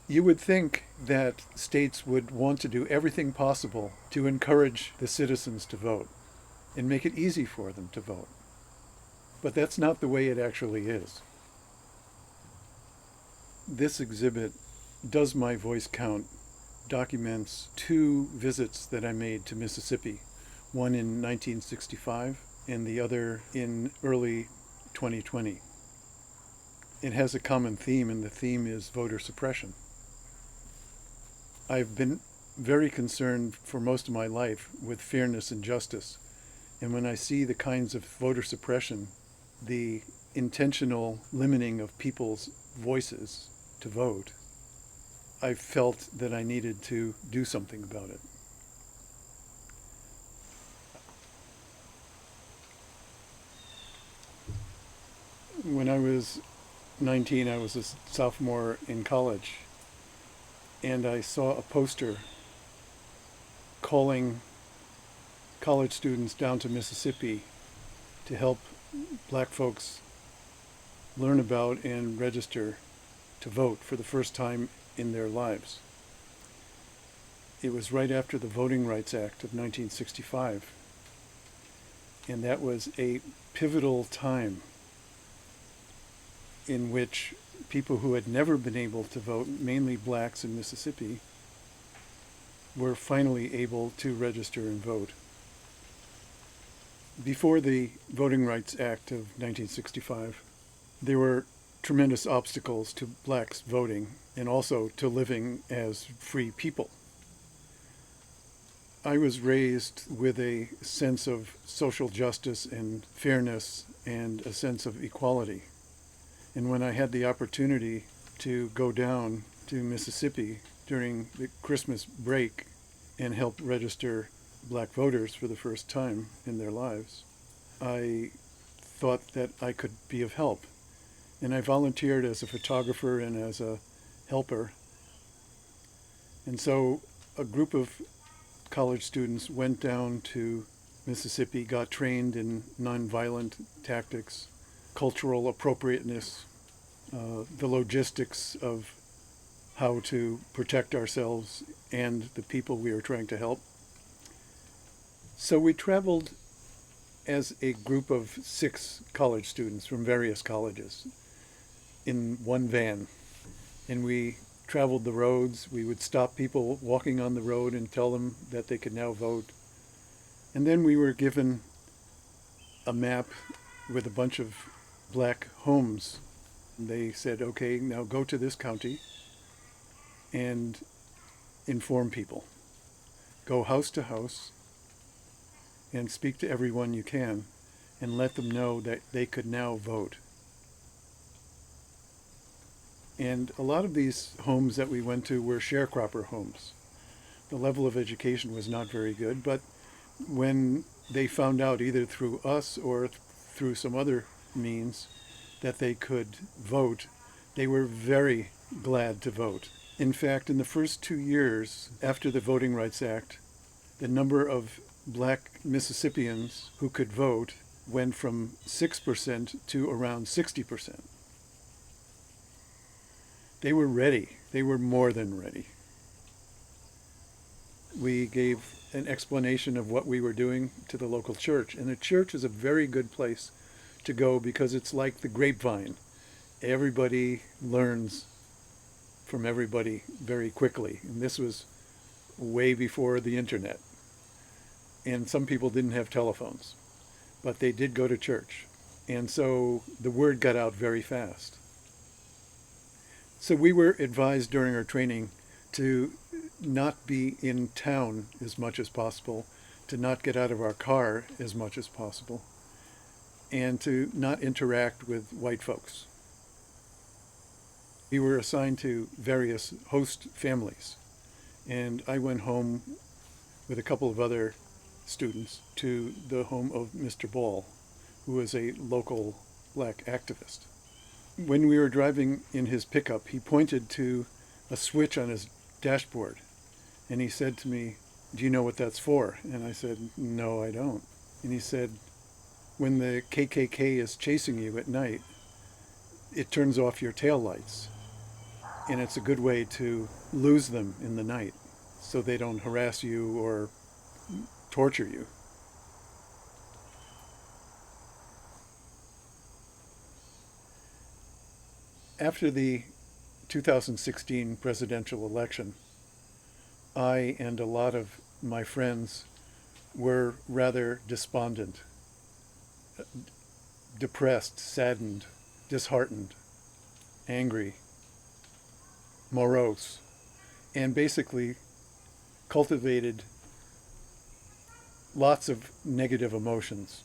You would think that states would want to do everything possible to encourage the citizens to vote and make it easy for them to vote. But that's not the way it actually is. This exhibit, Does My Voice Count?, documents two visits that I made to Mississippi, one in 1965 and the other in early 2020. It has a common theme, and the theme is voter suppression. I've been very concerned for most of my life with fairness and justice. And when I see the kinds of voter suppression, the intentional limiting of people's voices to vote, I felt that I needed to do something about it. When I was 19, I was a sophomore in college, and I saw a poster calling college students down to Mississippi to help black folks learn about and register to vote for the first time in their lives. It was right after the Voting Rights Act of 1965, and that was a pivotal time in which people who had never been able to vote, mainly blacks in Mississippi, were finally able to register and vote. Before the Voting Rights Act of 1965, there were tremendous obstacles to blacks voting and also to living as free people. I was raised with a sense of social justice and fairness and a sense of equality. And when I had the opportunity to go down to Mississippi during the Christmas break and help register black voters for the first time in their lives, I thought that I could be of help. And I volunteered as a photographer and as a helper. And so a group of college students went down to Mississippi, got trained in nonviolent tactics, cultural appropriateness, the logistics of how to protect ourselves and the people we were trying to help. So we traveled as a group of 6 college students from various colleges in one van. And we traveled the roads. We would stop people walking on the road and tell them that they could now vote. And then we were given a map with a bunch of black homes. They said, okay, now go to this county and inform people. Go house to house and speak to everyone you can and let them know that they could now vote. And a lot of these homes that we went to were sharecropper homes. The level of education was not very good, but when they found out, either through us or through some other means, that they could vote, they were very glad to vote. In fact, in the first 2 years after the Voting Rights Act, the number of black Mississippians who could vote went from 6% to around 60%. They were ready. They were more than ready. We gave an explanation of what we were doing to the local church, and the church is a very good place to go because it's like the grapevine. Everybody learns from everybody very quickly, and this was way before the internet. And some people didn't have telephones, but they did go to church. And so the word got out very fast. So we were advised during our training to not be in town as much as possible, to not get out of our car as much as possible, and to not interact with white folks. We were assigned to various host families, and I went home with a couple of other students to the home of Mr. Ball, who was a local black activist. When we were driving in his pickup, he pointed to a switch on his dashboard, and he said to me, "Do you know what that's for?" And I said, "No, I don't." And he said, "When the KKK is chasing you at night, it turns off your taillights." And it's a good way to lose them in the night so they don't harass you or torture you. After the 2016 presidential election, I and a lot of my friends were rather despondent, depressed, saddened, disheartened, angry, morose, and basically cultivated lots of negative emotions.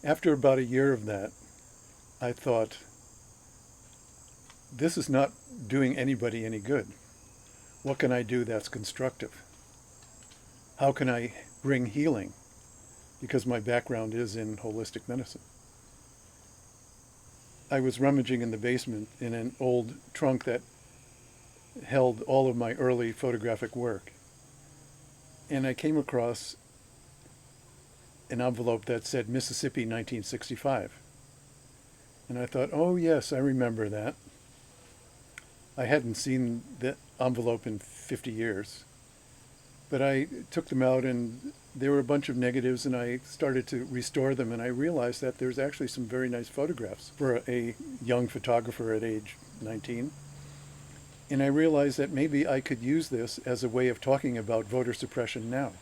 After about a year of that, I thought, this is not doing anybody any good. What can I do that's constructive? How can I bring healing? Because my background is in holistic medicine. I was rummaging in the basement in an old trunk that held all of my early photographic work. And I came across an envelope that said Mississippi 1965. And I thought, oh yes, I remember that. I hadn't seen the envelope in 50 years. But I took them out and there were a bunch of negatives and I started to restore them and I realized that there's actually some very nice photographs for a young photographer at age 19. And I realized that maybe I could use this as a way of talking about voter suppression now.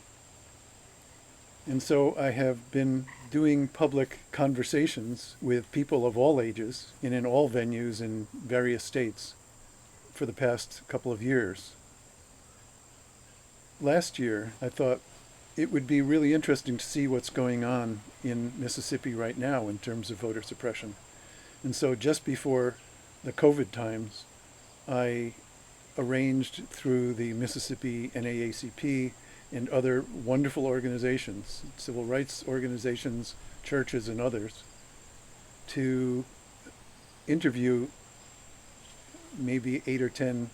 And so I have been doing public conversations with people of all ages and in all venues in various states for the past couple of years. Last year, I thought it would be really interesting to see what's going on in Mississippi right now in terms of voter suppression. And so just before the COVID times, I arranged through the Mississippi NAACP and other wonderful organizations, civil rights organizations, churches, and others, to interview maybe 8 or 10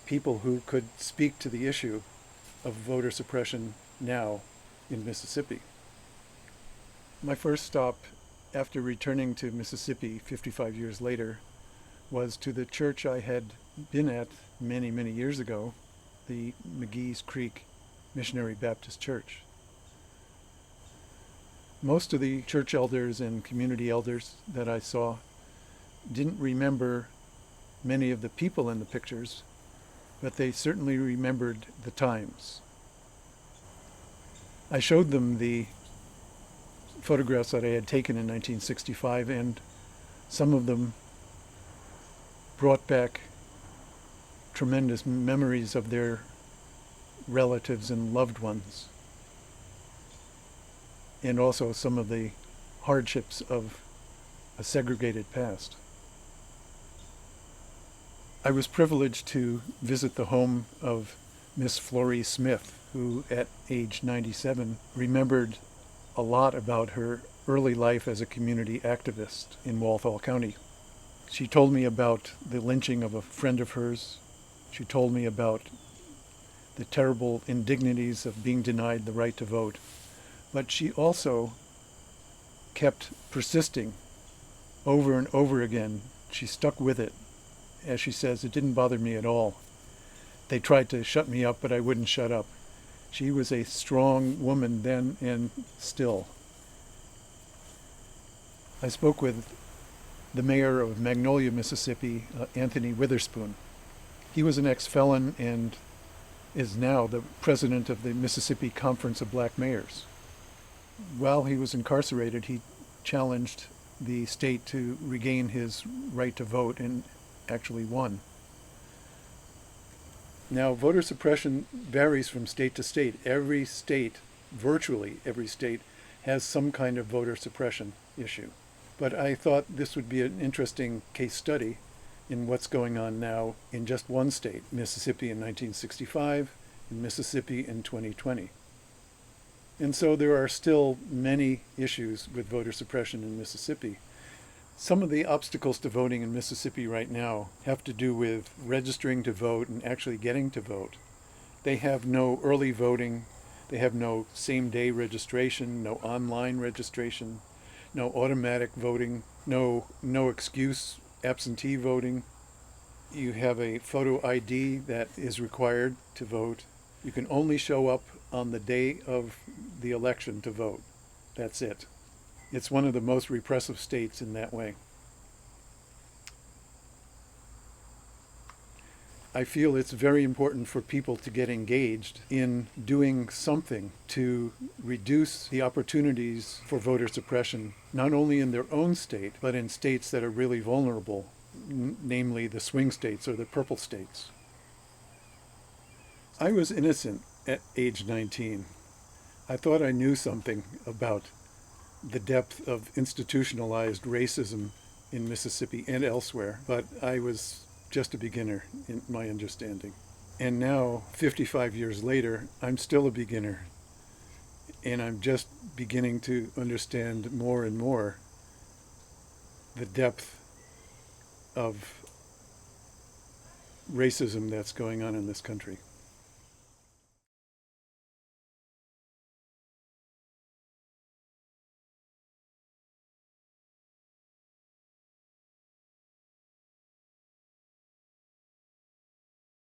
people who could speak to the issue of voter suppression now in Mississippi. My first stop after returning to Mississippi 55 years later was to the church I had been at many, many years ago, the McGee's Creek Missionary Baptist Church. Most of the church elders and community elders that I saw didn't remember many of the people in the pictures, but they certainly remembered the times. I showed them the photographs that I had taken in 1965, and some of them brought back tremendous memories of their relatives and loved ones, and also some of the hardships of a segregated past. I was privileged to visit the home of Miss Florrie Smith, who at age 97 remembered a lot about her early life as a community activist in Walthall County. She told me about the lynching of a friend of hers. She told me about the terrible indignities of being denied the right to vote. But she also kept persisting over and over again. She stuck with it. As she says, it didn't bother me at all. They tried to shut me up, but I wouldn't shut up. She was a strong woman then and still. I spoke with the mayor of Magnolia, Mississippi, Anthony Witherspoon. He was an ex-felon and is now the president of the Mississippi Conference of Black Mayors. While he was incarcerated, he challenged the state to regain his right to vote and actually won. Now, voter suppression varies from state to state. Every state, virtually every state, has some kind of voter suppression issue. But I thought this would be an interesting case study in what's going on now in just one state, Mississippi in 1965 and Mississippi in 2020. And so there are still many issues with voter suppression in Mississippi. Some of the obstacles to voting in Mississippi right now have to do with registering to vote and actually getting to vote. They have no early voting, they have no same-day registration, no online registration, no automatic voting, no excuse absentee voting. You have a photo ID that is required to vote. You can only show up on the day of the election to vote. That's it. It's one of the most repressive states in that way. I feel it's very important for people to get engaged in doing something to reduce the opportunities for voter suppression, not only in their own state, but in states that are really vulnerable, namely the swing states or the purple states. I was innocent at age 19. I thought I knew something about the depth of institutionalized racism in Mississippi and elsewhere, but I was just a beginner in my understanding. And now, 55 years later, I'm still a beginner. And I'm just beginning to understand more and more the depth of racism that's going on in this country.